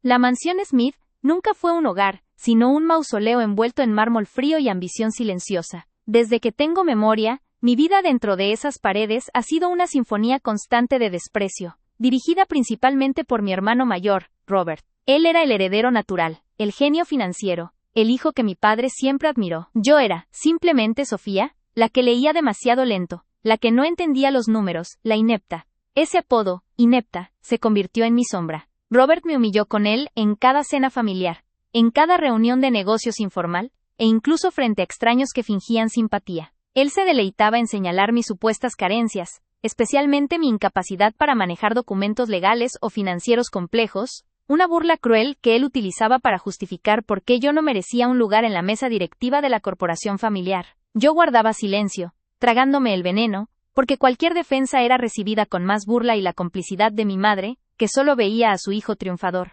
La mansión Smith nunca fue un hogar, sino un mausoleo envuelto en mármol frío y ambición silenciosa. Desde que tengo memoria, mi vida dentro de esas paredes ha sido una sinfonía constante de desprecio, dirigida principalmente por mi hermano mayor, Robert. Él era el heredero natural, el genio financiero, el hijo que mi padre siempre admiró. Yo era, simplemente Sofía, la que leía demasiado lento, la que no entendía los números, la inepta. Ese apodo, inepta, se convirtió en mi sombra. Robert me humilló con él en cada cena familiar, en cada reunión de negocios informal, e incluso frente a extraños que fingían simpatía. Él se deleitaba en señalar mis supuestas carencias, especialmente mi incapacidad para manejar documentos legales o financieros complejos, una burla cruel que él utilizaba para justificar por qué yo no merecía un lugar en la mesa directiva de la corporación familiar. Yo guardaba silencio, tragándome el veneno, porque cualquier defensa era recibida con más burla y la complicidad de mi madre, que solo veía a su hijo triunfador.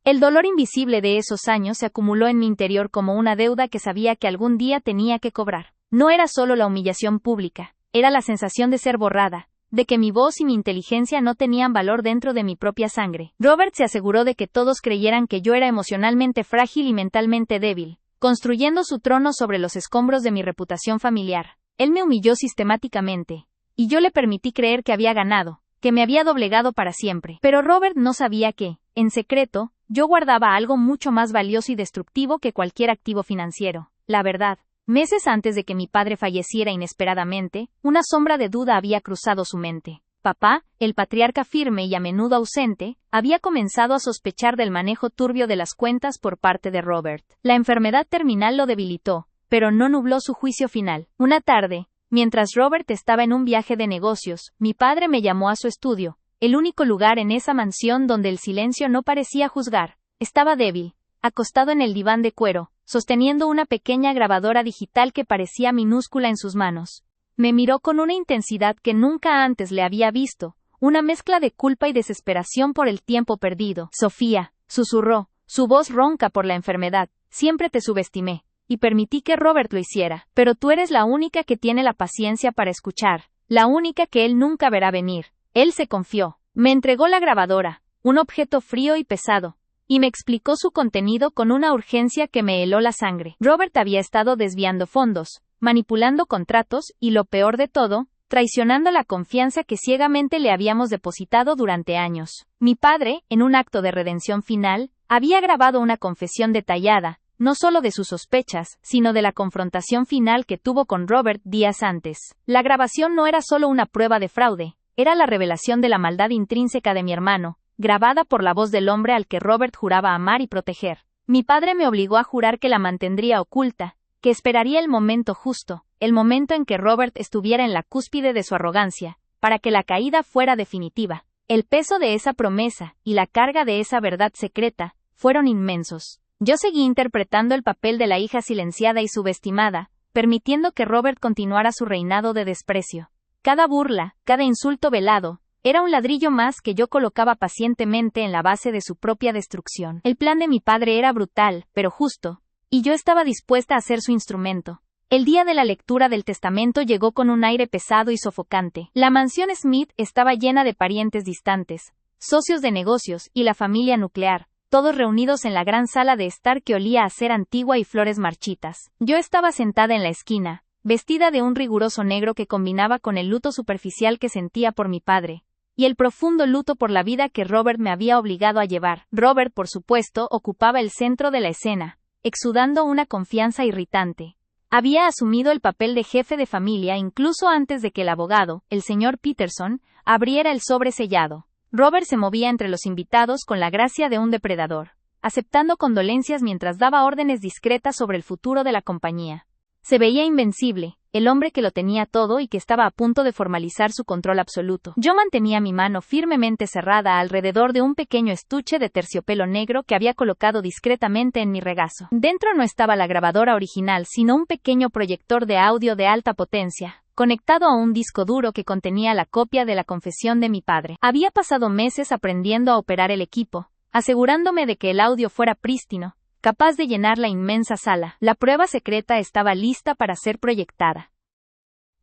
El dolor invisible de esos años se acumuló en mi interior como una deuda que sabía que algún día tenía que cobrar. No era solo la humillación pública, era la sensación de ser borrada, de que mi voz y mi inteligencia no tenían valor dentro de mi propia sangre. Robert se aseguró de que todos creyeran que yo era emocionalmente frágil y mentalmente débil, construyendo su trono sobre los escombros de mi reputación familiar. Él me humilló sistemáticamente, y yo le permití creer que había ganado, que me había doblegado para siempre. Pero Robert no sabía que, en secreto, yo guardaba algo mucho más valioso y destructivo que cualquier activo financiero, la verdad. Meses antes de que mi padre falleciera inesperadamente, una sombra de duda había cruzado su mente. Papá, el patriarca firme y a menudo ausente, había comenzado a sospechar del manejo turbio de las cuentas por parte de Robert. La enfermedad terminal lo debilitó, pero no nubló su juicio final. Una tarde, mientras Robert estaba en un viaje de negocios, mi padre me llamó a su estudio, el único lugar en esa mansión donde el silencio no parecía juzgar. Estaba débil, acostado en el diván de cuero, sosteniendo una pequeña grabadora digital que parecía minúscula en sus manos. Me miró con una intensidad que nunca antes le había visto, una mezcla de culpa y desesperación por el tiempo perdido. Sofía, susurró, su voz ronca por la enfermedad, siempre te subestimé, y permití que Robert lo hiciera, pero tú eres la única que tiene la paciencia para escuchar, la única que él nunca verá venir. Él se confió. Me entregó la grabadora, un objeto frío y pesado, y me explicó su contenido con una urgencia que me heló la sangre. Robert había estado desviando fondos, manipulando contratos y, lo peor de todo, traicionando la confianza que ciegamente le habíamos depositado durante años. Mi padre, en un acto de redención final, había grabado una confesión detallada, no solo de sus sospechas, sino de la confrontación final que tuvo con Robert días antes. La grabación no era solo una prueba de fraude, era la revelación de la maldad intrínseca de mi hermano, grabada por la voz del hombre al que Robert juraba amar y proteger. Mi padre me obligó a jurar que la mantendría oculta, que esperaría el momento justo, el momento en que Robert estuviera en la cúspide de su arrogancia, para que la caída fuera definitiva. El peso de esa promesa, y la carga de esa verdad secreta, fueron inmensos. Yo seguí interpretando el papel de la hija silenciada y subestimada, permitiendo que Robert continuara su reinado de desprecio. Cada burla, cada insulto velado, era un ladrillo más que yo colocaba pacientemente en la base de su propia destrucción. El plan de mi padre era brutal, pero justo, y yo estaba dispuesta a ser su instrumento. El día de la lectura del testamento llegó con un aire pesado y sofocante. La mansión Smith estaba llena de parientes distantes, socios de negocios y la familia nuclear, todos reunidos en la gran sala de estar que olía a ser antigua y flores marchitas. Yo estaba sentada en la esquina, vestida de un riguroso negro que combinaba con el luto superficial que sentía por mi padre, y el profundo luto por la vida que Robert me había obligado a llevar. Robert, por supuesto, ocupaba el centro de la escena, exudando una confianza irritante. Había asumido el papel de jefe de familia incluso antes de que el abogado, el señor Peterson, abriera el sobre sellado. Robert se movía entre los invitados con la gracia de un depredador, aceptando condolencias mientras daba órdenes discretas sobre el futuro de la compañía. Se veía invencible, el hombre que lo tenía todo y que estaba a punto de formalizar su control absoluto. Yo mantenía mi mano firmemente cerrada alrededor de un pequeño estuche de terciopelo negro que había colocado discretamente en mi regazo. Dentro no estaba la grabadora original, sino un pequeño proyector de audio de alta potencia, conectado a un disco duro que contenía la copia de la confesión de mi padre. Había pasado meses aprendiendo a operar el equipo, asegurándome de que el audio fuera prístino, capaz de llenar la inmensa sala. La prueba secreta estaba lista para ser proyectada.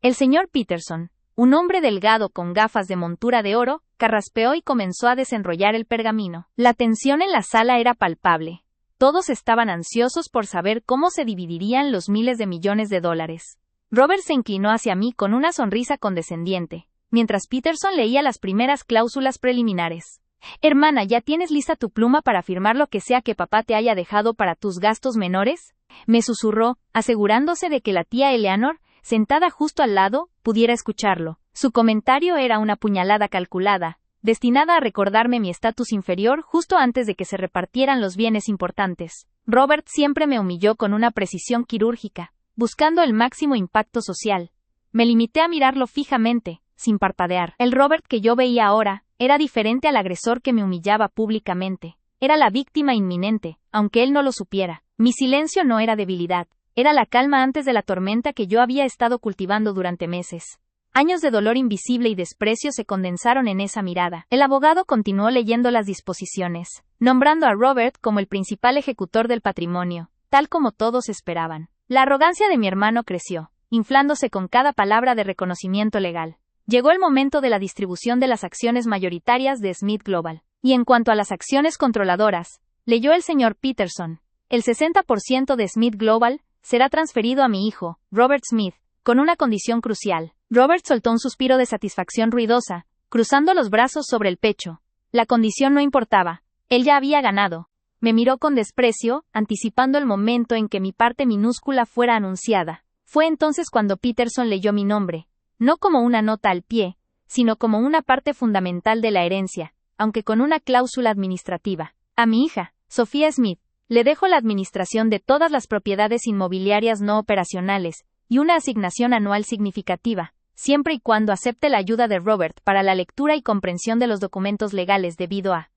El señor Peterson, Un hombre delgado con gafas de montura de oro, carraspeó y comenzó a desenrollar el pergamino. La tensión en la sala era palpable. Todos estaban ansiosos por saber cómo se dividirían los miles de millones de dólares. Robert se inclinó hacia mí con una sonrisa condescendiente, mientras Peterson leía las primeras cláusulas preliminares. «Hermana, ¿ya tienes lista tu pluma para firmar lo que sea que papá te haya dejado para tus gastos menores?», me susurró, asegurándose de que la tía Eleanor, sentada justo al lado, pudiera escucharlo. Su comentario era una puñalada calculada, destinada a recordarme mi estatus inferior justo antes de que se repartieran los bienes importantes. Robert siempre me humilló con una precisión quirúrgica, buscando el máximo impacto social. Me limité a mirarlo fijamente, sin parpadear. El Robert que yo veía ahora, era diferente al agresor que me humillaba públicamente. Era la víctima inminente, aunque él no lo supiera. Mi silencio no era debilidad. Era la calma antes de la tormenta que yo había estado cultivando durante meses. Años de dolor invisible y desprecio se condensaron en esa mirada. El abogado continuó leyendo las disposiciones, nombrando a Robert como el principal ejecutor del patrimonio, tal como todos esperaban. La arrogancia de mi hermano creció, inflándose con cada palabra de reconocimiento legal. Llegó el momento de la distribución de las acciones mayoritarias de Smith Global. Y en cuanto a las acciones controladoras, leyó el señor Peterson, el 60% de Smith Global será transferido a mi hijo, Robert Smith, con una condición crucial. Robert soltó un suspiro de satisfacción ruidosa, cruzando los brazos sobre el pecho. La condición no importaba. Él ya había ganado. Me miró con desprecio, anticipando el momento en que mi parte minúscula fuera anunciada. Fue entonces cuando Peterson leyó mi nombre, no como una nota al pie, sino como una parte fundamental de la herencia, aunque con una cláusula administrativa. A mi hija, Sophia Smith, le dejo la administración de todas las propiedades inmobiliarias no operacionales, y una asignación anual significativa, siempre y cuando acepte la ayuda de Robert para la lectura y comprensión de los documentos legales debido a...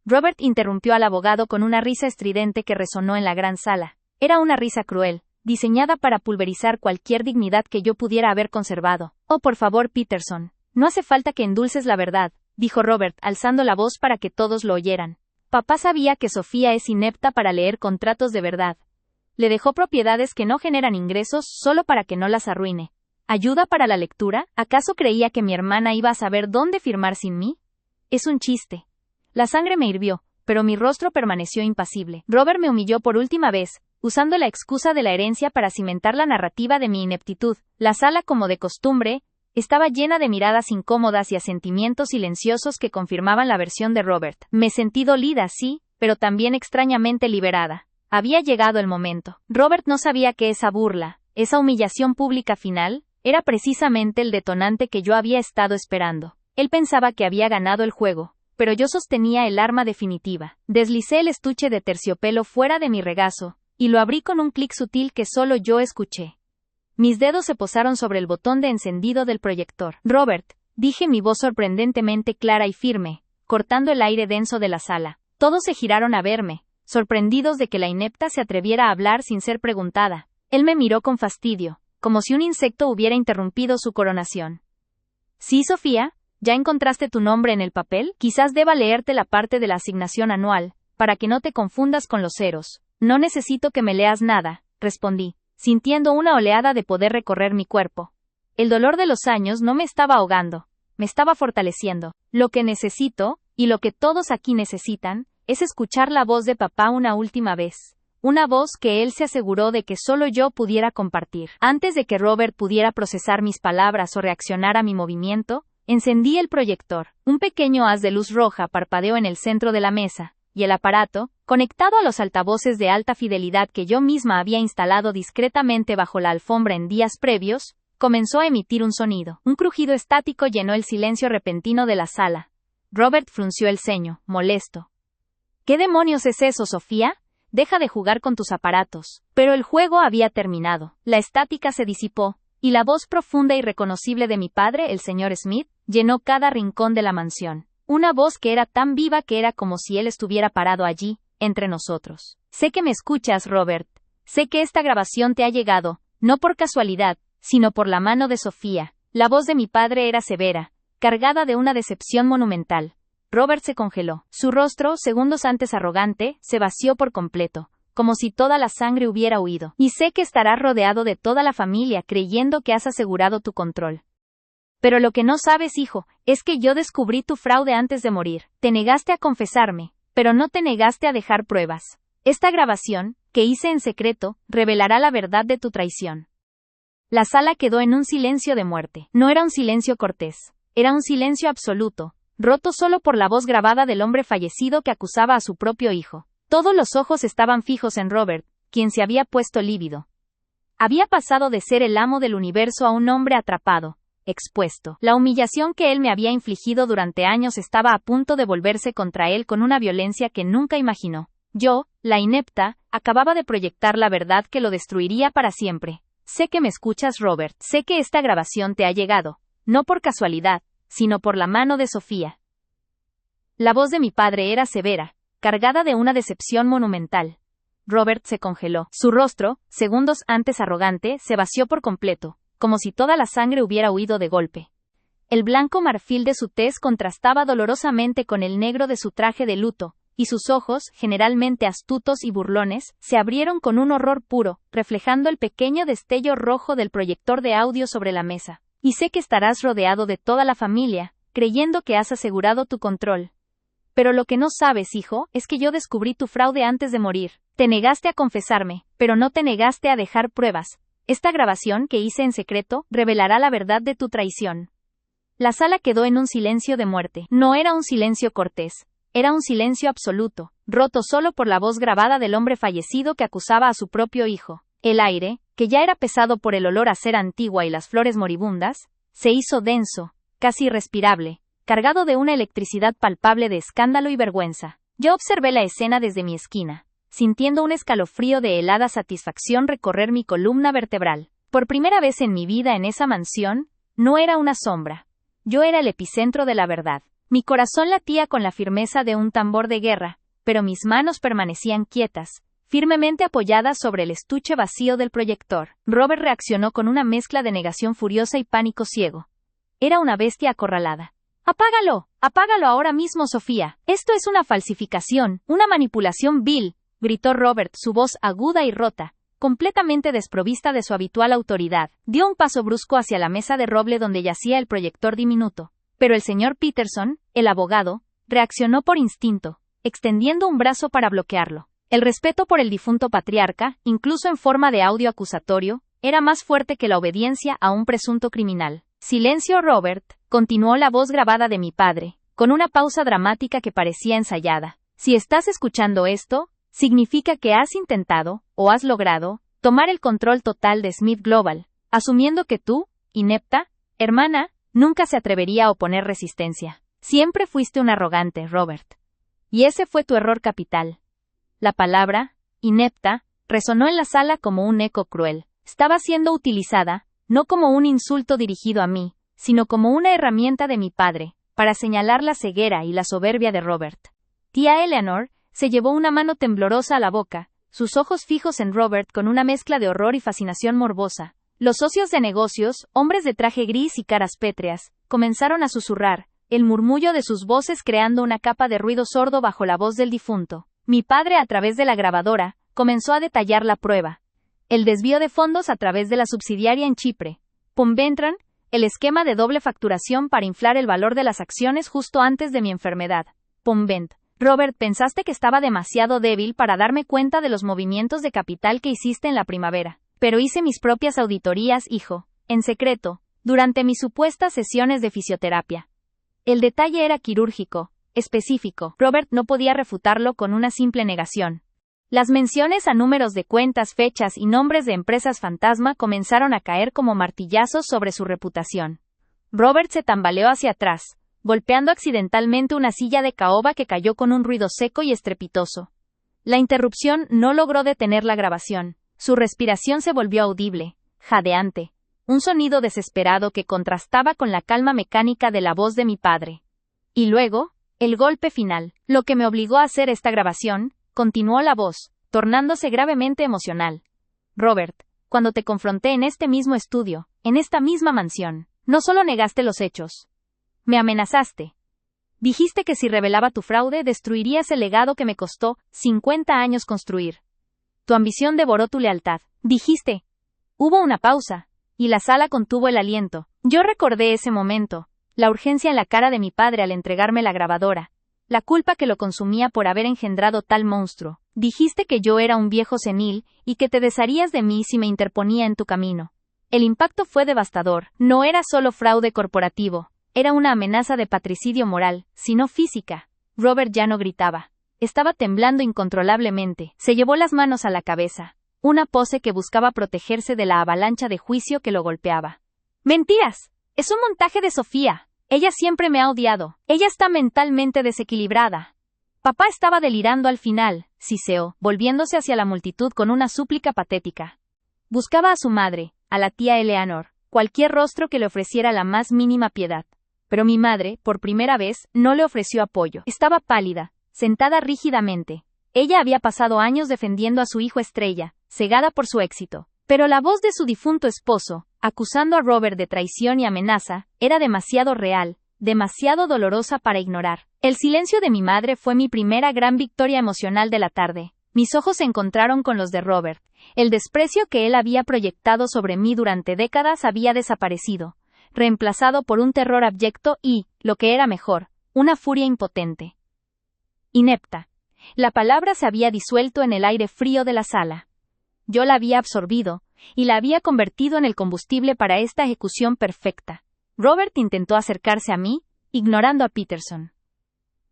Robert interrumpió al abogado con una risa estridente que resonó en la gran sala. Era una risa cruel, diseñada para pulverizar cualquier dignidad que yo pudiera haber conservado. «Oh, por favor, Peterson, no hace falta que endulces la verdad», dijo Robert, alzando la voz para que todos lo oyeran. «Papá sabía que Sofía es inepta para leer contratos de verdad. Le dejó propiedades que no generan ingresos solo para que no las arruine. ¿Ayuda para la lectura? ¿Acaso creía que mi hermana iba a saber dónde firmar sin mí? Es un chiste». La sangre me hirvió, pero mi rostro permaneció impasible. Robert me humilló por última vez, usando la excusa de la herencia para cimentar la narrativa de mi ineptitud. La sala, como de costumbre, estaba llena de miradas incómodas y asentimientos silenciosos que confirmaban la versión de Robert. Me sentí dolida, sí, pero también extrañamente liberada. Había llegado el momento. Robert no sabía que esa burla, esa humillación pública final, era precisamente el detonante que yo había estado esperando. Él pensaba que había ganado el juego, pero yo sostenía el arma definitiva. Deslicé el estuche de terciopelo fuera de mi regazo, y lo abrí con un clic sutil que solo yo escuché. Mis dedos se posaron sobre el botón de encendido del proyector. «Robert», dije, mi voz sorprendentemente clara y firme, cortando el aire denso de la sala. Todos se giraron a verme, sorprendidos de que la inepta se atreviera a hablar sin ser preguntada. Él me miró con fastidio, como si un insecto hubiera interrumpido su coronación. «Sí, Sofía, ¿ya encontraste tu nombre en el papel? Quizás deba leerte la parte de la asignación anual, para que no te confundas con los ceros». «No necesito que me leas nada», respondí, sintiendo una oleada de poder recorrer mi cuerpo. El dolor de los años no me estaba ahogando, me estaba fortaleciendo. Lo que necesito, y lo que todos aquí necesitan, es escuchar la voz de papá una última vez. Una voz que él se aseguró de que solo yo pudiera compartir. Antes de que Robert pudiera procesar mis palabras o reaccionar a mi movimiento, encendí el proyector. Un pequeño haz de luz roja parpadeó en el centro de la mesa, y el aparato, conectado a los altavoces de alta fidelidad que yo misma había instalado discretamente bajo la alfombra en días previos, comenzó a emitir un sonido. Un crujido estático llenó el silencio repentino de la sala. Robert frunció el ceño, molesto. «¿Qué demonios es eso, Sofía? Deja de jugar con tus aparatos». Pero el juego había terminado. La estática se disipó, y la voz profunda y reconocible de mi padre, el señor Smith, llenó cada rincón de la mansión. Una voz que era tan viva que era como si él estuviera parado allí, entre nosotros. «Sé que me escuchas, Robert. Sé que esta grabación te ha llegado, no por casualidad, sino por la mano de Sofía». La voz de mi padre era severa, cargada de una decepción monumental. Robert se congeló. Su rostro, segundos antes arrogante, se vació por completo, como si toda la sangre hubiera huido. «Y sé que estarás rodeado de toda la familia creyendo que has asegurado tu control. Pero lo que no sabes, hijo, es que yo descubrí tu fraude antes de morir. Te negaste a confesarme, pero no te negaste a dejar pruebas. Esta grabación, que hice en secreto, revelará la verdad de tu traición. La sala quedó en un silencio de muerte. No era un silencio cortés. Era un silencio absoluto, roto solo por la voz grabada del hombre fallecido que acusaba a su propio hijo. Todos los ojos estaban fijos en Robert, quien se había puesto lívido. Había pasado de ser el amo del universo a un hombre atrapado, expuesto. La humillación que él me había infligido durante años estaba a punto de volverse contra él con una violencia que nunca imaginó. Yo, la inepta, acababa de proyectar la verdad que lo destruiría para siempre. Sé que me escuchas, Robert. Sé que esta grabación te ha llegado, no por casualidad, sino por la mano de Sofía. La voz de mi padre era severa, cargada de una decepción monumental. Robert se congeló. Su rostro, segundos antes arrogante, se vació por completo, como si toda la sangre hubiera huido de golpe. El blanco marfil de su tez contrastaba dolorosamente con el negro de su traje de luto, y sus ojos, generalmente astutos y burlones, se abrieron con un horror puro, reflejando el pequeño destello rojo del proyector de audio sobre la mesa. Y sé que estarás rodeado de toda la familia, creyendo que has asegurado tu control. Pero lo que no sabes, hijo, es que yo descubrí tu fraude antes de morir. Te negaste a confesarme, pero no te negaste a dejar pruebas. Esta grabación que hice en secreto revelará la verdad de tu traición. La sala quedó en un silencio de muerte. No era un silencio cortés. Era un silencio absoluto, roto solo por la voz grabada del hombre fallecido que acusaba a su propio hijo. El aire, que ya era pesado por el olor a cera antigua y las flores moribundas, se hizo denso, casi irrespirable, cargado de una electricidad palpable de escándalo y vergüenza. Yo observé la escena desde mi esquina, sintiendo un escalofrío de helada satisfacción recorrer mi columna vertebral. Por primera vez en mi vida en esa mansión, no era una sombra. Yo era el epicentro de la verdad. Mi corazón latía con la firmeza de un tambor de guerra, pero mis manos permanecían quietas, firmemente apoyadas sobre el estuche vacío del proyector. Robert reaccionó con una mezcla de negación furiosa y pánico ciego. Era una bestia acorralada. ¡Apágalo! ¡Apágalo ahora mismo, Sofía! Esto es una falsificación, una manipulación vil, gritó Robert, su voz aguda y rota, completamente desprovista de su habitual autoridad. Dio un paso brusco hacia la mesa de roble donde yacía el proyector diminuto. Pero el señor Peterson, el abogado, reaccionó por instinto, extendiendo un brazo para bloquearlo. El respeto por el difunto patriarca, incluso en forma de audio acusatorio, era más fuerte que la obediencia a un presunto criminal. Silencio, Robert, continuó la voz grabada de mi padre, con una pausa dramática que parecía ensayada. Si estás escuchando esto, significa que has intentado, o has logrado, tomar el control total de Smith Global, asumiendo que tú, inepta, hermana, nunca se atrevería a oponer resistencia. Siempre fuiste un arrogante, Robert. Y ese fue tu error capital. La palabra, inepta, resonó en la sala como un eco cruel. Estaba siendo utilizada, no como un insulto dirigido a mí, sino como una herramienta de mi padre, para señalar la ceguera y la soberbia de Robert. Tía Eleanor se llevó una mano temblorosa a la boca, sus ojos fijos en Robert con una mezcla de horror y fascinación morbosa. Los socios de negocios, hombres de traje gris y caras pétreas, comenzaron a susurrar, el murmullo de sus voces creando una capa de ruido sordo bajo la voz del difunto. Mi padre, a través de la grabadora, comenzó a detallar la prueba. El desvío de fondos a través de la subsidiaria en Chipre. Pomventran, el esquema de doble facturación para inflar el valor de las acciones justo antes de mi enfermedad. Pomvent. Robert, pensaste que estaba demasiado débil para darme cuenta de los movimientos de capital que hiciste en la primavera. Pero hice mis propias auditorías, hijo, en secreto, durante mis supuestas sesiones de fisioterapia. El detalle era quirúrgico, específico. Robert no podía refutarlo con una simple negación. Las menciones a números de cuentas, fechas y nombres de empresas fantasma comenzaron a caer como martillazos sobre su reputación. Robert se tambaleó hacia atrás, golpeando accidentalmente una silla de caoba que cayó con un ruido seco y estrepitoso. La interrupción no logró detener la grabación. Su respiración se volvió audible, jadeante, un sonido desesperado que contrastaba con la calma mecánica de la voz de mi padre. Y luego, el golpe final, lo que me obligó a hacer esta grabación, continuó la voz, tornándose gravemente emocional. Robert, cuando te confronté en este mismo estudio, en esta misma mansión, no solo negaste los hechos. Me amenazaste. Dijiste que si revelaba tu fraude destruirías el legado que me costó 50 años construir. Tu ambición devoró tu lealtad. Dijiste. Hubo una pausa. y la sala contuvo el aliento. Yo recordé ese momento, la urgencia en la cara de mi padre al entregarme la grabadora, la culpa que lo consumía por haber engendrado tal monstruo. Dijiste que yo era un viejo senil, y que te desharías de mí si me interponía en tu camino. El impacto fue devastador. No era solo fraude corporativo, era una amenaza de patricidio moral, sino física. Robert ya no gritaba. Estaba temblando incontrolablemente. Se llevó las manos a la cabeza, una pose que buscaba protegerse de la avalancha de juicio que lo golpeaba. ¡Mentiras! Es un montaje de Sofía. Ella siempre me ha odiado. Ella está mentalmente desequilibrada. Papá estaba delirando al final, siseó, volviéndose hacia la multitud con una súplica patética. Buscaba a su madre, a la tía Eleanor, cualquier rostro que le ofreciera la más mínima piedad. Pero mi madre, por primera vez, no le ofreció apoyo. Estaba pálida, sentada rígidamente. Ella había pasado años defendiendo a su hijo estrella, cegada por su éxito. Pero la voz de su difunto esposo, acusando a Robert de traición y amenaza, era demasiado real, demasiado dolorosa para ignorar. El silencio de mi madre fue mi primera gran victoria emocional de la tarde. Mis ojos se encontraron con los de Robert. El desprecio que él había proyectado sobre mí durante décadas había desaparecido, reemplazado por un terror abyecto y, lo que era mejor, una furia impotente. Inepta. La palabra se había disuelto en el aire frío de la sala. Yo la había absorbido, y la había convertido en el combustible para esta ejecución perfecta. Robert intentó acercarse a mí, ignorando a Peterson.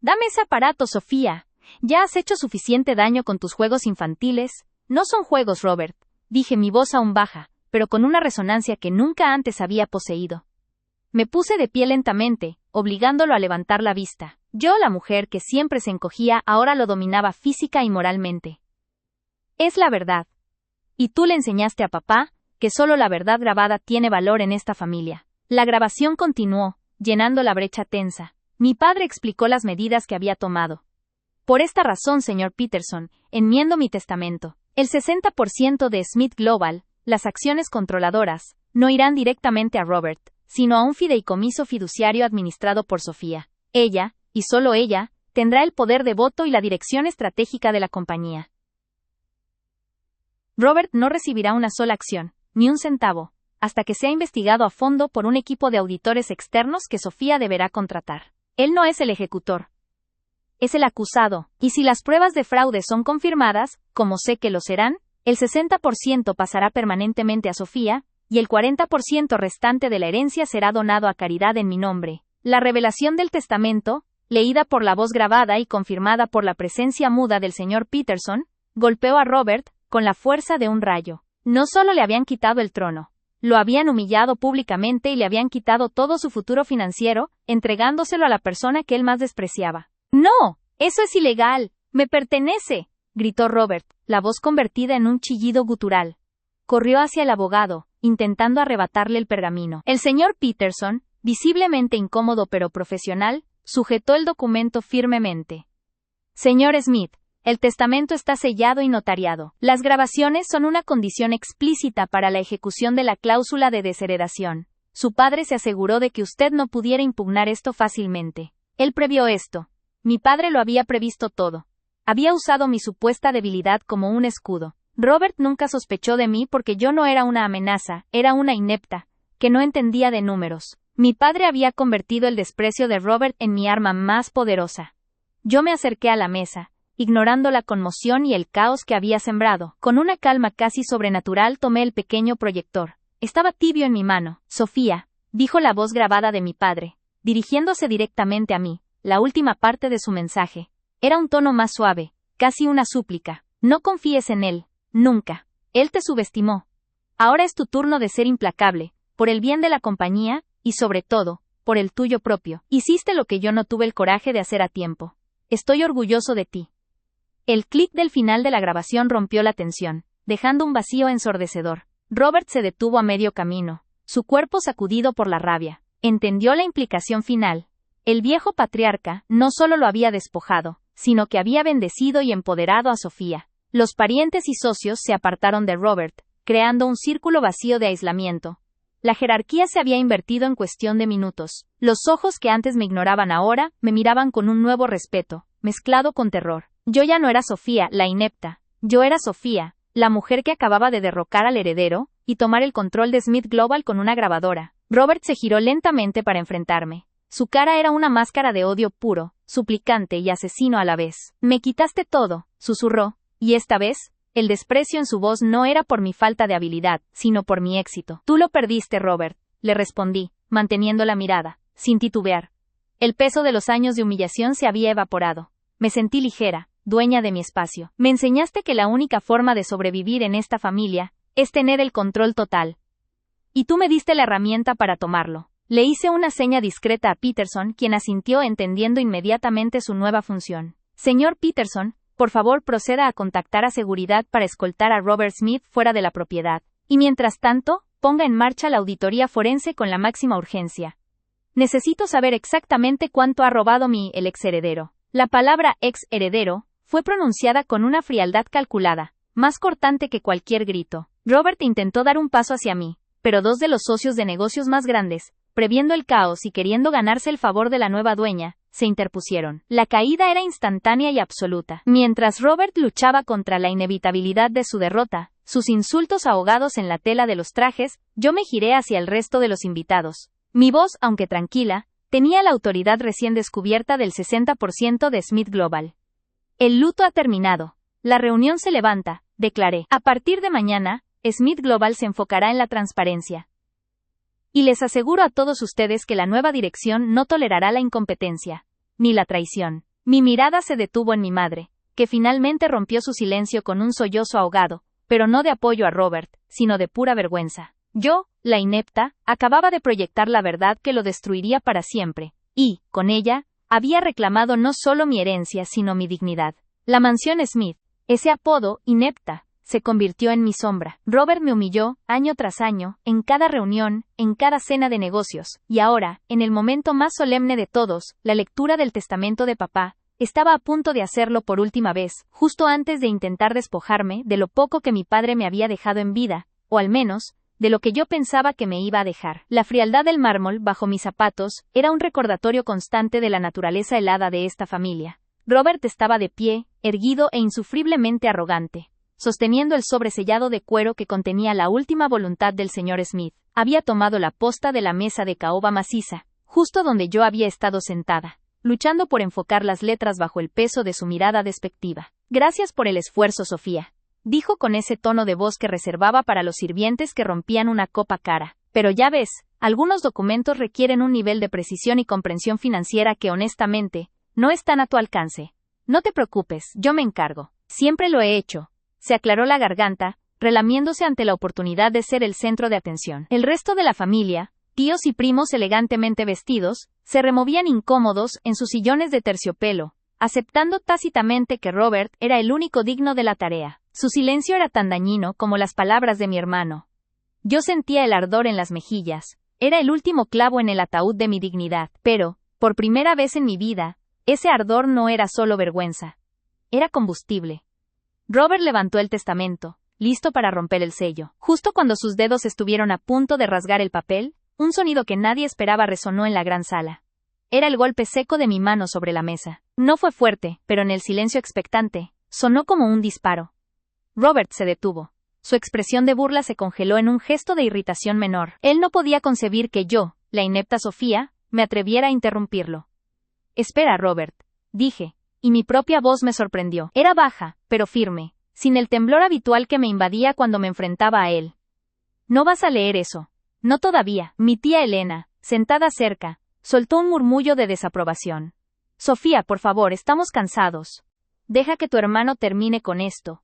«Dame ese aparato, Sofía. Ya has hecho suficiente daño con tus juegos infantiles». «No son juegos, Robert», dije, mi voz aún baja, pero con una resonancia que nunca antes había poseído. Me puse de pie lentamente, obligándolo a levantar la vista. Yo, la mujer que siempre se encogía, ahora lo dominaba física y moralmente. «Es la verdad. Y tú le enseñaste a papá que solo la verdad grabada tiene valor en esta familia». La grabación continuó, llenando la brecha tensa. Mi padre explicó las medidas que había tomado. «Por esta razón, señor Peterson, enmiendo mi testamento. El 60% de Smith Global, las acciones controladoras, no irán directamente a Robert, sino a un fideicomiso fiduciario administrado por Sofía. Ella, y solo ella, tendrá el poder de voto y la dirección estratégica de la compañía. Robert no recibirá una sola acción, ni un centavo, hasta que sea investigado a fondo por un equipo de auditores externos que Sofía deberá contratar. Él no es el ejecutor. Es el acusado, y si las pruebas de fraude son confirmadas, como sé que lo serán, el 60% pasará permanentemente a Sofía, y el 40% restante de la herencia será donado a caridad en mi nombre». La revelación del testamento, leída por la voz grabada y confirmada por la presencia muda del señor Peterson, golpeó a Robert con la fuerza de un rayo. No solo le habían quitado el trono, lo habían humillado públicamente y le habían quitado todo su futuro financiero, entregándoselo a la persona que él más despreciaba. «¡No! ¡Eso es ilegal! ¡Me pertenece!», gritó Robert, la voz convertida en un chillido gutural. Corrió hacia el abogado, intentando arrebatarle el pergamino. El señor Peterson, visiblemente incómodo pero profesional, sujetó el documento firmemente. «Señor Smith, el testamento está sellado y notariado. Las grabaciones son una condición explícita para la ejecución de la cláusula de desheredación. Su padre se aseguró de que usted no pudiera impugnar esto fácilmente. Él previó esto. Mi padre lo había previsto todo. Había usado mi supuesta debilidad como un escudo. Robert nunca sospechó de mí porque yo no era una amenaza, era una inepta, que no entendía de números. Mi padre había convertido el desprecio de Robert en mi arma más poderosa. Yo me acerqué a la mesa, ignorando la conmoción y el caos que había sembrado. Con una calma casi sobrenatural tomé el pequeño proyector. Estaba tibio en mi mano. «Sofía», dijo la voz grabada de mi padre, dirigiéndose directamente a mí. La última parte de su mensaje. Era un tono más suave, casi una súplica. «No confíes en él, nunca. Él te subestimó. Ahora es tu turno de ser implacable, por el bien de la compañía, y sobre todo, por el tuyo propio. Hiciste lo que yo no tuve el coraje de hacer a tiempo. Estoy orgulloso de ti». El clic del final de la grabación rompió la tensión, dejando un vacío ensordecedor. Robert se detuvo a medio camino, su cuerpo sacudido por la rabia. Entendió la implicación final. El viejo patriarca no solo lo había despojado, sino que había bendecido y empoderado a Sofía. Los parientes y socios se apartaron de Robert, creando un círculo vacío de aislamiento. La jerarquía se había invertido en cuestión de minutos. Los ojos que antes me ignoraban ahora, me miraban con un nuevo respeto, mezclado con terror. Yo ya no era Sofía, la inepta. Yo era Sofía, la mujer que acababa de derrocar al heredero, y tomar el control de Smith Global con una grabadora. Robert se giró lentamente para enfrentarme. Su cara era una máscara de odio puro, suplicante y asesino a la vez. Me quitaste todo, susurró, y esta vez, el desprecio en su voz no era por mi falta de habilidad, sino por mi éxito. Tú lo perdiste, Robert, le respondí, manteniendo la mirada, sin titubear. El peso de los años de humillación se había evaporado. Me sentí ligera, dueña de mi espacio. Me enseñaste que la única forma de sobrevivir en esta familia es tener el control total. Y tú me diste la herramienta para tomarlo. Le hice una seña discreta a Peterson, quien asintió entendiendo inmediatamente su nueva función. Señor Peterson, por favor proceda a contactar a seguridad para escoltar a Robert Smith fuera de la propiedad. Y mientras tanto, ponga en marcha la auditoría forense con la máxima urgencia. Necesito saber exactamente cuánto ha robado el exheredero. La palabra ex-heredero fue pronunciada con una frialdad calculada, más cortante que cualquier grito. Robert intentó dar un paso hacia mí, pero dos de los socios de negocios más grandes, previendo el caos y queriendo ganarse el favor de la nueva dueña, se interpusieron. La caída era instantánea y absoluta. Mientras Robert luchaba contra la inevitabilidad de su derrota, sus insultos ahogados en la tela de los trajes, yo me giré hacia el resto de los invitados. Mi voz, aunque tranquila, tenía la autoridad recién descubierta del 60% de Smith Global. El luto ha terminado. La reunión se levanta, declaré. A partir de mañana, Smith Global se enfocará en la transparencia. Y les aseguro a todos ustedes que la nueva dirección no tolerará la incompetencia, ni la traición. Mi mirada se detuvo en mi madre, que finalmente rompió su silencio con un sollozo ahogado, pero no de apoyo a Robert, sino de pura vergüenza. Yo, la inepta, acababa de proyectar la verdad que lo destruiría para siempre, y, con ella, había reclamado no solo mi herencia sino mi dignidad. La mansión Smith, ese apodo, inepta, se convirtió en mi sombra. Robert me humilló, año tras año, en cada reunión, en cada cena de negocios, y ahora, en el momento más solemne de todos, la lectura del testamento de papá, estaba a punto de hacerlo por última vez, justo antes de intentar despojarme de lo poco que mi padre me había dejado en vida, o al menos, de lo que yo pensaba que me iba a dejar. La frialdad del mármol bajo mis zapatos era un recordatorio constante de la naturaleza helada de esta familia. Robert estaba de pie, erguido e insufriblemente arrogante, sosteniendo el sobresellado de cuero que contenía la última voluntad del señor Smith. Había tomado la posta de la mesa de caoba maciza, justo donde yo había estado sentada, luchando por enfocar las letras bajo el peso de su mirada despectiva. Gracias por el esfuerzo, Sofía, dijo con ese tono de voz que reservaba para los sirvientes que rompían una copa cara. Pero ya ves, algunos documentos requieren un nivel de precisión y comprensión financiera que honestamente, no están a tu alcance. No te preocupes, yo me encargo. Siempre lo he hecho. Se aclaró la garganta, relamiéndose ante la oportunidad de ser el centro de atención. El resto de la familia, tíos y primos elegantemente vestidos, se removían incómodos en sus sillones de terciopelo, aceptando tácitamente que Robert era el único digno de la tarea. Su silencio era tan dañino como las palabras de mi hermano. Yo sentía el ardor en las mejillas. Era el último clavo en el ataúd de mi dignidad. Pero, por primera vez en mi vida, ese ardor no era solo vergüenza. Era combustible. Robert levantó el testamento, listo para romper el sello. Justo cuando sus dedos estuvieron a punto de rasgar el papel, un sonido que nadie esperaba resonó en la gran sala. Era el golpe seco de mi mano sobre la mesa. No fue fuerte, pero en el silencio expectante, sonó como un disparo. Robert se detuvo. Su expresión de burla se congeló en un gesto de irritación menor. Él no podía concebir que yo, la inepta Sofía, me atreviera a interrumpirlo. Espera, Robert, dije, y mi propia voz me sorprendió. Era baja, pero firme, sin el temblor habitual que me invadía cuando me enfrentaba a él. No vas a leer eso. No todavía. Mi tía Elena, sentada cerca, soltó un murmullo de desaprobación. Sofía, por favor, estamos cansados. Deja que tu hermano termine con esto.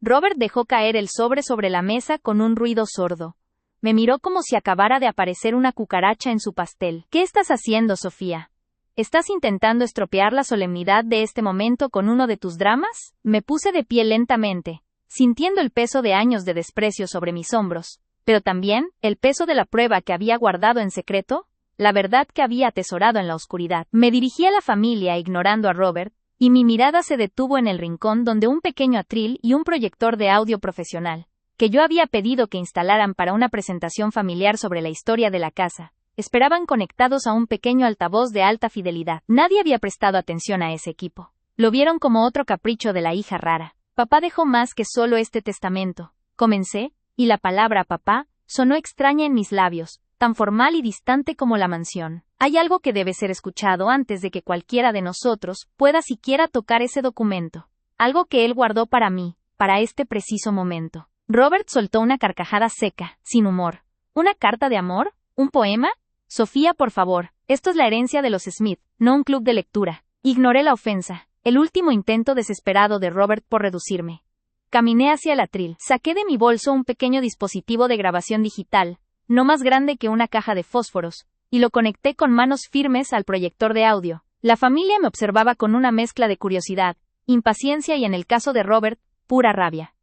Robert dejó caer el sobre la mesa con un ruido sordo. Me miró como si acabara de aparecer una cucaracha en su pastel. ¿Qué estás haciendo, Sofía? ¿Estás intentando estropear la solemnidad de este momento con uno de tus dramas? Me puse de pie lentamente, sintiendo el peso de años de desprecio sobre mis hombros, pero también el peso de la prueba que había guardado en secreto, la verdad que había atesorado en la oscuridad. Me dirigí a la familia ignorando a Robert, y mi mirada se detuvo en el rincón donde un pequeño atril y un proyector de audio profesional, que yo había pedido que instalaran para una presentación familiar sobre la historia de la casa, esperaban conectados a un pequeño altavoz de alta fidelidad. Nadie había prestado atención a ese equipo. Lo vieron como otro capricho de la hija rara. Papá dejó más que solo este testamento. Comencé, y la palabra papá sonó extraña en mis labios, tan formal y distante como la mansión. Hay algo que debe ser escuchado antes de que cualquiera de nosotros pueda siquiera tocar ese documento. Algo que él guardó para mí, para este preciso momento. Robert soltó una carcajada seca, sin humor. ¿Una carta de amor? ¿Un poema? Sofía, por favor, esto es la herencia de los Smith, no un club de lectura. Ignoré la ofensa, el último intento desesperado de Robert por reducirme. Caminé hacia el atril. Saqué de mi bolso un pequeño dispositivo de grabación digital, no más grande que una caja de fósforos, y lo conecté con manos firmes al proyector de audio. La familia me observaba con una mezcla de curiosidad, impaciencia y, en el caso de Robert, pura rabia.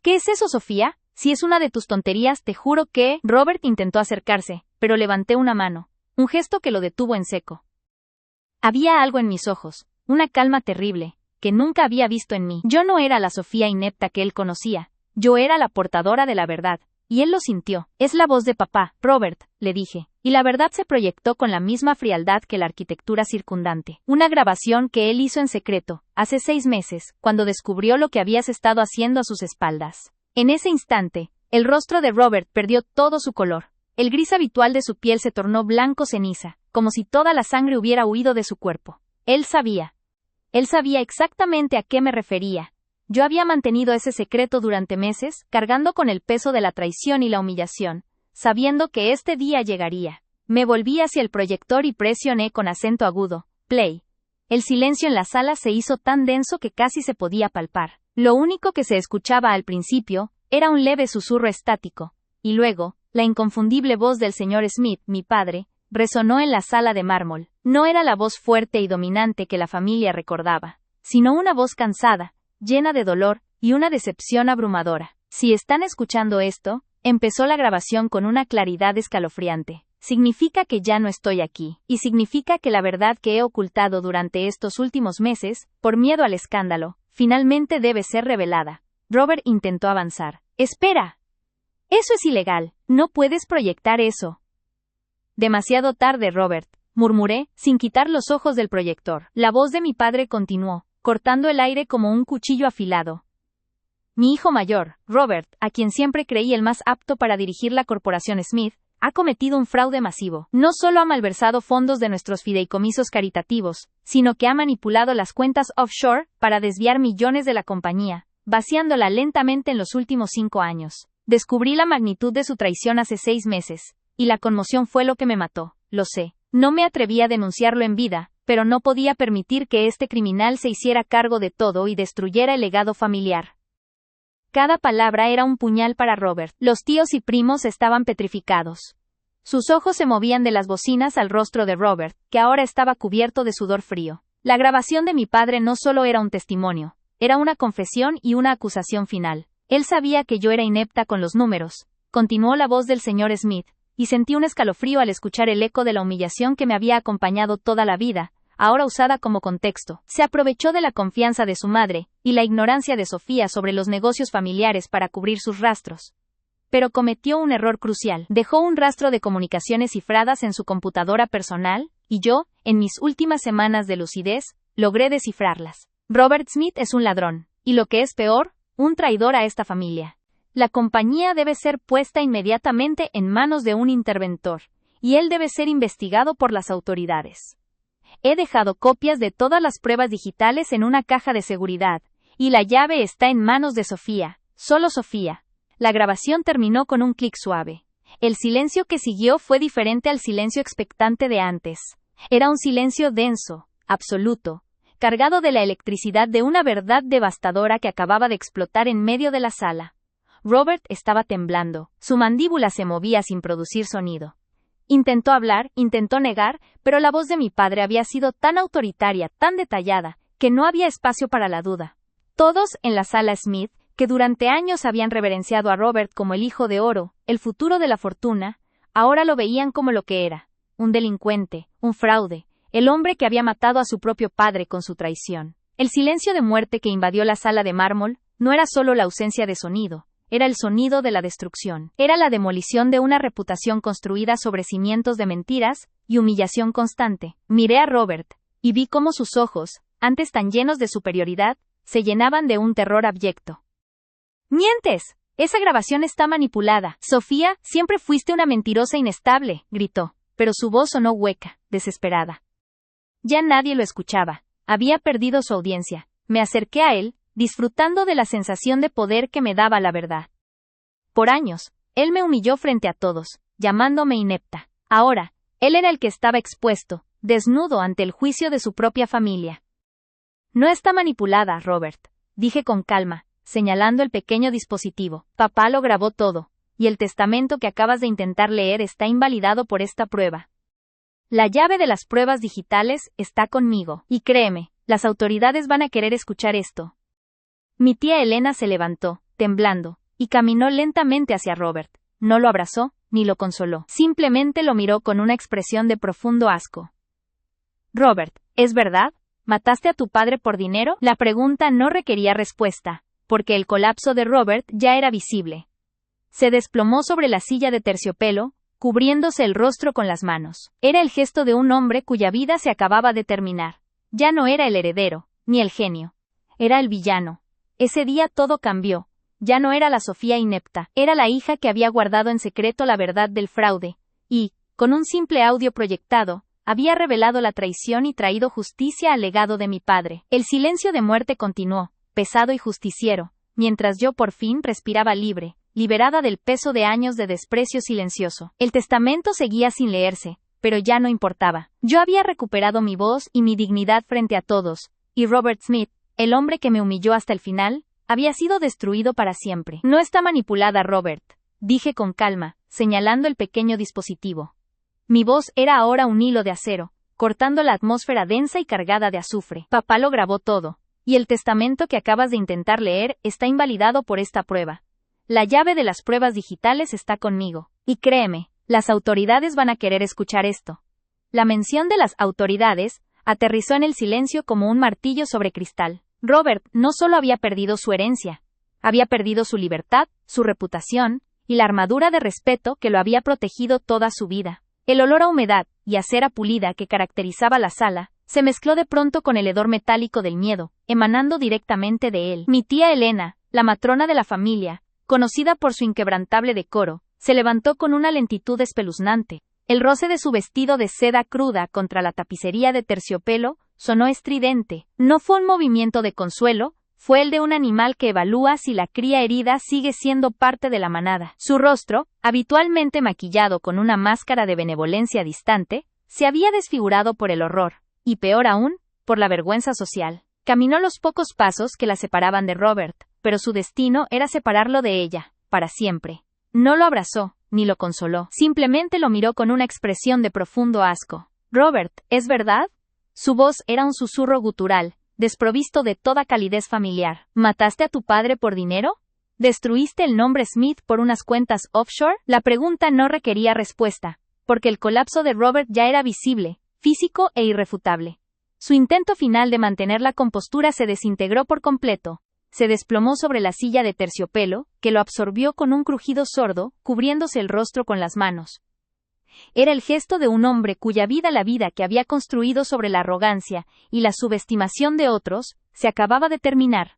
¿Qué es eso, Sofía? Si es una de tus tonterías, te juro que... Robert intentó acercarse, pero levanté una mano, un gesto que lo detuvo en seco. Había algo en mis ojos, una calma terrible, que nunca había visto en mí. Yo no era la Sofía inepta que él conocía, yo era la portadora de la verdad, y él lo sintió. Es la voz de papá, Robert, le dije, y la verdad se proyectó con la misma frialdad que la arquitectura circundante. Una grabación que él hizo en secreto, hace 6 meses, cuando descubrió lo que habías estado haciendo a sus espaldas. En ese instante, el rostro de Robert perdió todo su color. El gris habitual de su piel se tornó blanco ceniza, como si toda la sangre hubiera huido de su cuerpo. Él sabía exactamente a qué me refería. Yo había mantenido ese secreto durante meses, cargando con el peso de la traición y la humillación, sabiendo que este día llegaría. Me volví hacia el proyector y presioné con acento agudo, play. El silencio en la sala se hizo tan denso que casi se podía palpar. Lo único que se escuchaba al principio era un leve susurro estático, y luego, la inconfundible voz del señor Smith, mi padre, resonó en la sala de mármol. No era la voz fuerte y dominante que la familia recordaba, sino una voz cansada, llena de dolor y una decepción abrumadora. Si están escuchando esto, empezó la grabación con una claridad escalofriante. Significa que ya no estoy aquí, y significa que la verdad que he ocultado durante estos últimos meses, por miedo al escándalo, finalmente debe ser revelada. Robert intentó avanzar. ¡Espera! Eso es ilegal. No puedes proyectar eso. Demasiado tarde, Robert, murmuré, sin quitar los ojos del proyector. La voz de mi padre continuó, cortando el aire como un cuchillo afilado. Mi hijo mayor, Robert, a quien siempre creí el más apto para dirigir la corporación Smith, ha cometido un fraude masivo. No solo ha malversado fondos de nuestros fideicomisos caritativos, sino que ha manipulado las cuentas offshore para desviar millones de la compañía, vaciándola lentamente en los últimos 5 años. Descubrí la magnitud de su traición hace 6 meses, y la conmoción fue lo que me mató, lo sé. No me atreví a denunciarlo en vida, pero no podía permitir que este criminal se hiciera cargo de todo y destruyera el legado familiar. Cada palabra era un puñal para Robert. Los tíos y primos estaban petrificados. Sus ojos se movían de las bocinas al rostro de Robert, que ahora estaba cubierto de sudor frío. La grabación de mi padre no solo era un testimonio, era una confesión y una acusación final. Él sabía que yo era inepta con los números, continuó la voz del señor Smith, y sentí un escalofrío al escuchar el eco de la humillación que me había acompañado toda la vida, ahora usada como contexto. Se aprovechó de la confianza de su madre, y la ignorancia de Sofía sobre los negocios familiares para cubrir sus rastros. Pero cometió un error crucial. Dejó un rastro de comunicaciones cifradas en su computadora personal, y yo, en mis últimas semanas de lucidez, logré descifrarlas. Robert Smith es un ladrón, y lo que es peor, un traidor a esta familia. La compañía debe ser puesta inmediatamente en manos de un interventor, y él debe ser investigado por las autoridades. He dejado copias de todas las pruebas digitales en una caja de seguridad, y la llave está en manos de Sofía, solo Sofía. La grabación terminó con un clic suave. El silencio que siguió fue diferente al silencio expectante de antes. Era un silencio denso, absoluto, cargado de la electricidad de una verdad devastadora que acababa de explotar en medio de la sala. Robert estaba temblando, su mandíbula se movía sin producir sonido. Intentó hablar, intentó negar, pero la voz de mi padre había sido tan autoritaria, tan detallada, que no había espacio para la duda. Todos en la sala Smith, que durante años habían reverenciado a Robert como el hijo de oro, el futuro de la fortuna, ahora lo veían como lo que era, un delincuente, un fraude, el hombre que había matado a su propio padre con su traición. El silencio de muerte que invadió la sala de mármol no era solo la ausencia de sonido, era el sonido de la destrucción. Era la demolición de una reputación construida sobre cimientos de mentiras y humillación constante. Miré a Robert, y vi cómo sus ojos, antes tan llenos de superioridad, se llenaban de un terror abyecto. ¡Mientes! Esa grabación está manipulada. Sofía, siempre fuiste una mentirosa inestable, gritó, pero su voz sonó hueca, desesperada. Ya nadie lo escuchaba. Había perdido su audiencia. Me acerqué a él, disfrutando de la sensación de poder que me daba la verdad. Por años, él me humilló frente a todos, llamándome inepta. Ahora, él era el que estaba expuesto, desnudo ante el juicio de su propia familia. No está manipulada, Robert, dije con calma, señalando el pequeño dispositivo. Papá lo grabó todo, y el testamento que acabas de intentar leer está invalidado por esta prueba. La llave de las pruebas digitales está conmigo, y créeme, las autoridades van a querer escuchar esto. Mi tía Elena se levantó, temblando, y caminó lentamente hacia Robert. No lo abrazó, ni lo consoló. Simplemente lo miró con una expresión de profundo asco. Robert, ¿es verdad? ¿Mataste a tu padre por dinero? La pregunta no requería respuesta, porque el colapso de Robert ya era visible. Se desplomó sobre la silla de terciopelo, cubriéndose el rostro con las manos. Era el gesto de un hombre cuya vida se acababa de terminar. Ya no era el heredero, ni el genio. Era el villano. Ese día todo cambió. Ya no era la Sofía inepta, era la hija que había guardado en secreto la verdad del fraude, y, con un simple audio proyectado, había revelado la traición y traído justicia al legado de mi padre. El silencio de muerte continuó, pesado y justiciero, mientras yo por fin respiraba libre, liberada del peso de años de desprecio silencioso. El testamento seguía sin leerse, pero ya no importaba. Yo había recuperado mi voz y mi dignidad frente a todos, y Robert Smith, el hombre que me humilló hasta el final, había sido destruido para siempre. No está manipulada, Robert, dije con calma, señalando el pequeño dispositivo. Mi voz era ahora un hilo de acero, cortando la atmósfera densa y cargada de azufre. Papá lo grabó todo, y el testamento que acabas de intentar leer está invalidado por esta prueba. La llave de las pruebas digitales está conmigo, y créeme, las autoridades van a querer escuchar esto. La mención de las autoridades aterrizó en el silencio como un martillo sobre cristal. Robert no solo había perdido su herencia, había perdido su libertad, su reputación, y la armadura de respeto que lo había protegido toda su vida. El olor a humedad y a cera pulida que caracterizaba la sala, se mezcló de pronto con el hedor metálico del miedo, emanando directamente de él. Mi tía Elena, la matrona de la familia, conocida por su inquebrantable decoro, se levantó con una lentitud espeluznante. El roce de su vestido de seda cruda contra la tapicería de terciopelo sonó estridente. No fue un movimiento de consuelo, fue el de un animal que evalúa si la cría herida sigue siendo parte de la manada. Su rostro, habitualmente maquillado con una máscara de benevolencia distante, se había desfigurado por el horror, y peor aún, por la vergüenza social. Caminó los pocos pasos que la separaban de Robert, pero su destino era separarlo de ella, para siempre. No lo abrazó, ni lo consoló, simplemente lo miró con una expresión de profundo asco. Robert, ¿es verdad? Su voz era un susurro gutural, desprovisto de toda calidez familiar. ¿Mataste a tu padre por dinero? ¿Destruiste el nombre Smith por unas cuentas offshore? La pregunta no requería respuesta, porque el colapso de Robert ya era visible, físico e irrefutable. Su intento final de mantener la compostura se desintegró por completo. Se desplomó sobre la silla de terciopelo, que lo absorbió con un crujido sordo, cubriéndose el rostro con las manos. Era el gesto de un hombre cuya vida, la vida que había construido sobre la arrogancia y la subestimación de otros, se acababa de terminar.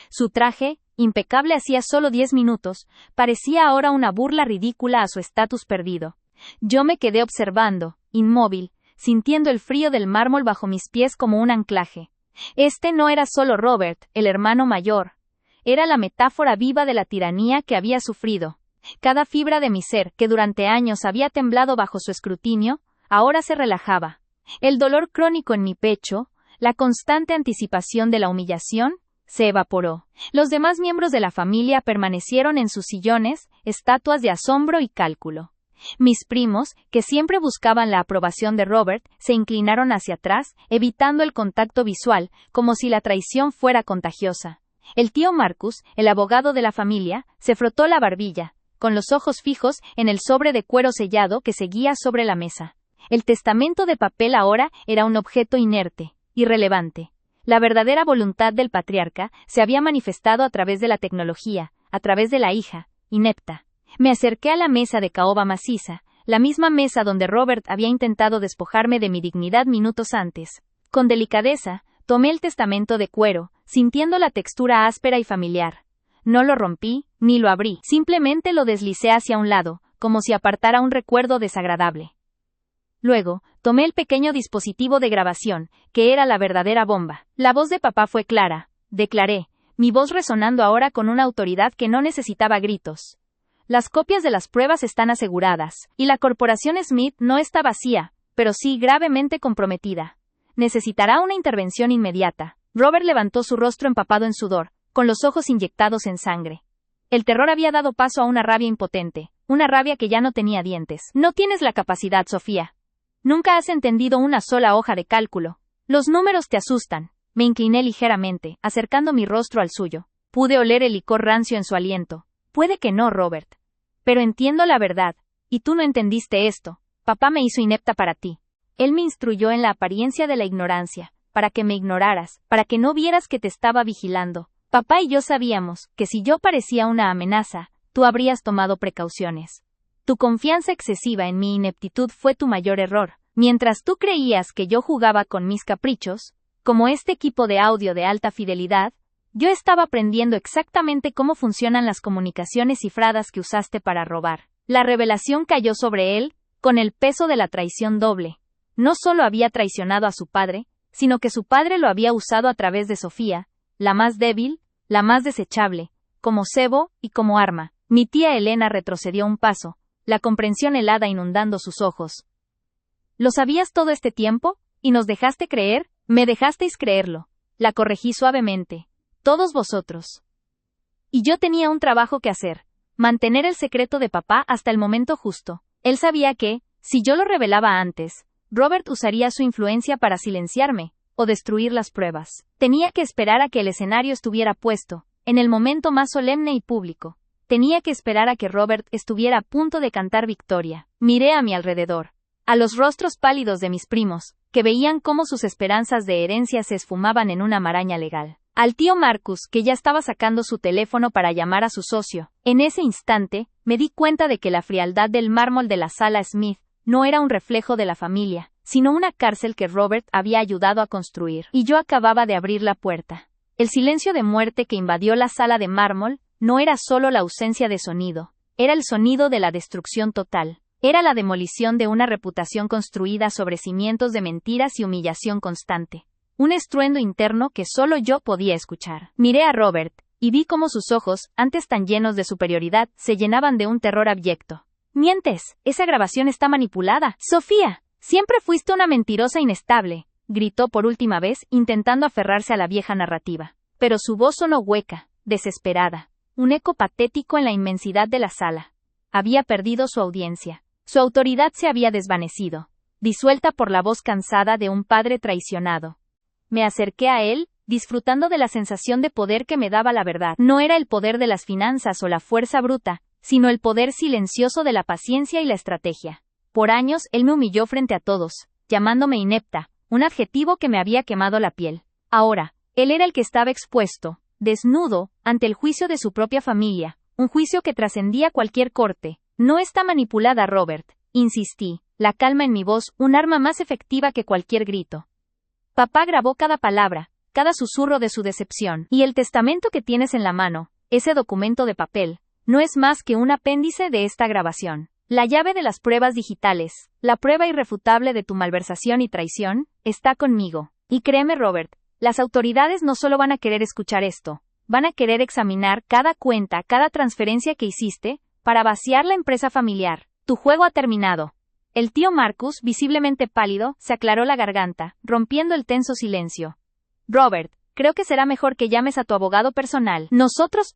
Su traje, impecable hacía solo 10 minutos, parecía ahora una burla ridícula a su estatus perdido. Yo me quedé observando, inmóvil, sintiendo el frío del mármol bajo mis pies como un anclaje. Este no era solo Robert, el hermano mayor. Era la metáfora viva de la tiranía que había sufrido. Cada fibra de mi ser, que durante años había temblado bajo su escrutinio, ahora se relajaba. El dolor crónico en mi pecho, la constante anticipación de la humillación, se evaporó. Los demás miembros de la familia permanecieron en sus sillones, estatuas de asombro y cálculo. Mis primos, que siempre buscaban la aprobación de Robert, se inclinaron hacia atrás, evitando el contacto visual, como si la traición fuera contagiosa. El tío Marcus, el abogado de la familia, se frotó la barbilla, con los ojos fijos en el sobre de cuero sellado que seguía sobre la mesa. El testamento de papel ahora era un objeto inerte, irrelevante. La verdadera voluntad del patriarca se había manifestado a través de la tecnología, a través de la hija, inepta. Me acerqué a la mesa de caoba maciza, la misma mesa donde Robert había intentado despojarme de mi dignidad minutos antes. Con delicadeza, tomé el testamento de cuero, sintiendo la textura áspera y familiar. No lo rompí, ni lo abrí, simplemente lo deslicé hacia un lado, como si apartara un recuerdo desagradable. Luego, tomé el pequeño dispositivo de grabación, que era la verdadera bomba. La voz de papá fue clara, declaré, mi voz resonando ahora con una autoridad que no necesitaba gritos. Las copias de las pruebas están aseguradas, y la corporación Smith no está vacía, pero sí gravemente comprometida. Necesitará una intervención inmediata. Robert levantó su rostro empapado en sudor, con los ojos inyectados en sangre. El terror había dado paso a una rabia impotente, una rabia que ya no tenía dientes. No tienes la capacidad, Sofía. Nunca has entendido una sola hoja de cálculo. Los números te asustan. Me incliné ligeramente, acercando mi rostro al suyo. Pude oler el licor rancio en su aliento. Puede que no, Robert. Pero entiendo la verdad. Y tú no entendiste esto. Papá me hizo inepta para ti. Él me instruyó en la apariencia de la ignorancia, para que me ignoraras, para que no vieras que te estaba vigilando. Papá y yo sabíamos que si yo parecía una amenaza, tú habrías tomado precauciones. Tu confianza excesiva en mi ineptitud fue tu mayor error. Mientras tú creías que yo jugaba con mis caprichos, como este equipo de audio de alta fidelidad, yo estaba aprendiendo exactamente cómo funcionan las comunicaciones cifradas que usaste para robar. La revelación cayó sobre él, con el peso de la traición doble. No solo había traicionado a su padre, sino que su padre lo había usado a través de Sofía, la más débil, la más desechable, como cebo y como arma. Mi tía Elena retrocedió un paso, la comprensión helada inundando sus ojos. ¿Lo sabías todo este tiempo? ¿Y nos dejaste creer? Me dejasteis creerlo. La corregí suavemente. Todos vosotros. Y yo tenía un trabajo que hacer. Mantener el secreto de papá hasta el momento justo. Él sabía que, si yo lo revelaba antes, Robert usaría su influencia para silenciarme, o destruir las pruebas. Tenía que esperar a que el escenario estuviera puesto, en el momento más solemne y público. Tenía que esperar a que Robert estuviera a punto de cantar victoria. Miré a mi alrededor. A los rostros pálidos de mis primos, que veían cómo sus esperanzas de herencia se esfumaban en una maraña legal. Al tío Marcus, que ya estaba sacando su teléfono para llamar a su socio. En ese instante, me di cuenta de que la frialdad del mármol de la sala Smith no era un reflejo de la familia, sino una cárcel que Robert había ayudado a construir. Y yo acababa de abrir la puerta. El silencio de muerte que invadió la sala de mármol no era solo la ausencia de sonido, era el sonido de la destrucción total. Era la demolición de una reputación construida sobre cimientos de mentiras y humillación constante. Un estruendo interno que solo yo podía escuchar. Miré a Robert, y vi cómo sus ojos, antes tan llenos de superioridad, se llenaban de un terror abyecto. «Mientes, esa grabación está manipulada. Sofía, siempre fuiste una mentirosa inestable», gritó por última vez, intentando aferrarse a la vieja narrativa. Pero su voz sonó hueca, desesperada, un eco patético en la inmensidad de la sala. Había perdido su audiencia. Su autoridad se había desvanecido, disuelta por la voz cansada de un padre traicionado. Me acerqué a él, disfrutando de la sensación de poder que me daba la verdad. No era el poder de las finanzas o la fuerza bruta, sino el poder silencioso de la paciencia y la estrategia. Por años él me humilló frente a todos, llamándome inepta, un adjetivo que me había quemado la piel. Ahora, él era el que estaba expuesto, desnudo, ante el juicio de su propia familia, un juicio que trascendía cualquier corte. No está manipulada, Robert, insistí, la calma en mi voz, un arma más efectiva que cualquier grito. Papá grabó cada palabra, cada susurro de su decepción, y el testamento que tienes en la mano, ese documento de papel, no es más que un apéndice de esta grabación. La llave de las pruebas digitales, la prueba irrefutable de tu malversación y traición, está conmigo. Y créeme, Robert, las autoridades no solo van a querer escuchar esto, van a querer examinar cada cuenta, cada transferencia que hiciste, para vaciar la empresa familiar. Tu juego ha terminado. El tío Marcus, visiblemente pálido, se aclaró la garganta, rompiendo el tenso silencio. Robert, creo que será mejor que llames a tu abogado personal. Nosotros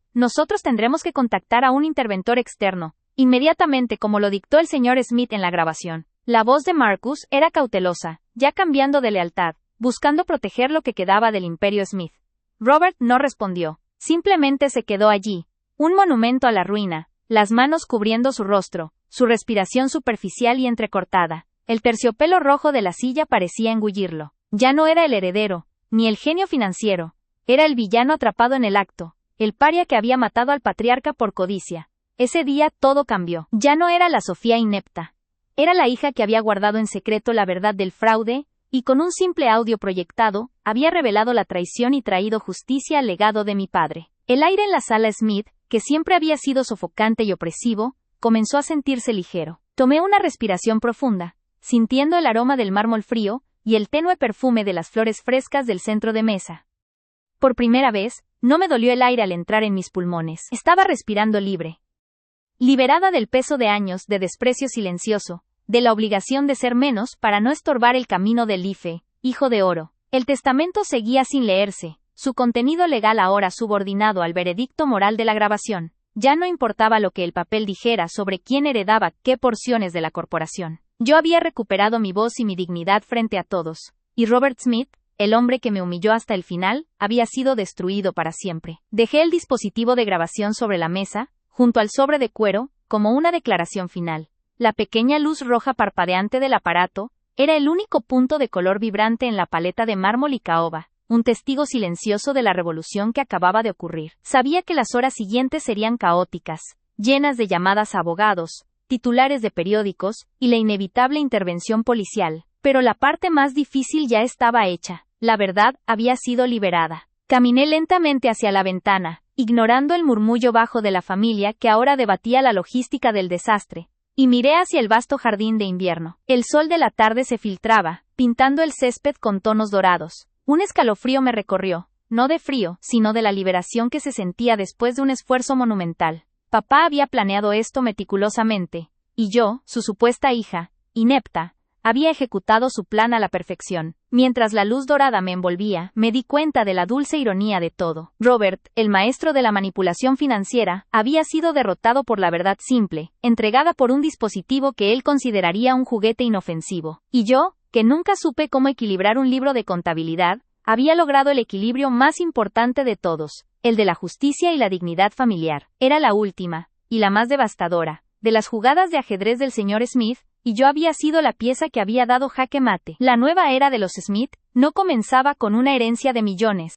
tendremos que contactar a un interventor externo, inmediatamente como lo dictó el señor Smith en la grabación. La voz de Marcus era cautelosa, ya cambiando de lealtad, buscando proteger lo que quedaba del imperio Smith. Robert no respondió, simplemente se quedó allí, un monumento a la ruina, las manos cubriendo su rostro, su respiración superficial y entrecortada. El terciopelo rojo de la silla parecía engullirlo. Ya no era el heredero, ni el genio financiero. Era el villano atrapado en el acto, el paria que había matado al patriarca por codicia. Ese día todo cambió. Ya no era la Sofía inepta. Era la hija que había guardado en secreto la verdad del fraude, y con un simple audio proyectado, había revelado la traición y traído justicia al legado de mi padre. El aire en la sala Smith, que siempre había sido sofocante y opresivo, comenzó a sentirse ligero. Tomé una respiración profunda, sintiendo el aroma del mármol frío y el tenue perfume de las flores frescas del centro de mesa. Por primera vez, no me dolió el aire al entrar en mis pulmones. Estaba respirando libre. Liberada del peso de años de desprecio silencioso, de la obligación de ser menos para no estorbar el camino del Ife, hijo de oro. El testamento seguía sin leerse, su contenido legal ahora subordinado al veredicto moral de la grabación. Ya no importaba lo que el papel dijera sobre quién heredaba qué porciones de la corporación. Yo había recuperado mi voz y mi dignidad frente a todos, y Robert Smith, el hombre que me humilló hasta el final, había sido destruido para siempre. Dejé el dispositivo de grabación sobre la mesa, junto al sobre de cuero, como una declaración final. La pequeña luz roja parpadeante del aparato era el único punto de color vibrante en la paleta de mármol y caoba, un testigo silencioso de la revolución que acababa de ocurrir. Sabía que las horas siguientes serían caóticas, llenas de llamadas a abogados, titulares de periódicos, y la inevitable intervención policial, pero la parte más difícil ya estaba hecha. La verdad había sido liberada. Caminé lentamente hacia la ventana, ignorando el murmullo bajo de la familia que ahora debatía la logística del desastre, y miré hacia el vasto jardín de invierno. El sol de la tarde se filtraba, pintando el césped con tonos dorados. Un escalofrío me recorrió, no de frío, sino de la liberación que se sentía después de un esfuerzo monumental. Papá había planeado esto meticulosamente, y yo, su supuesta hija, inepta, había ejecutado su plan a la perfección. Mientras la luz dorada me envolvía, me di cuenta de la dulce ironía de todo. Robert, el maestro de la manipulación financiera, había sido derrotado por la verdad simple, entregada por un dispositivo que él consideraría un juguete inofensivo. Y yo, que nunca supe cómo equilibrar un libro de contabilidad, había logrado el equilibrio más importante de todos, el de la justicia y la dignidad familiar. Era la última, y la más devastadora, de las jugadas de ajedrez del señor Smith, y yo había sido la pieza que había dado jaque mate. La nueva era de los Smith no comenzaba con una herencia de millones,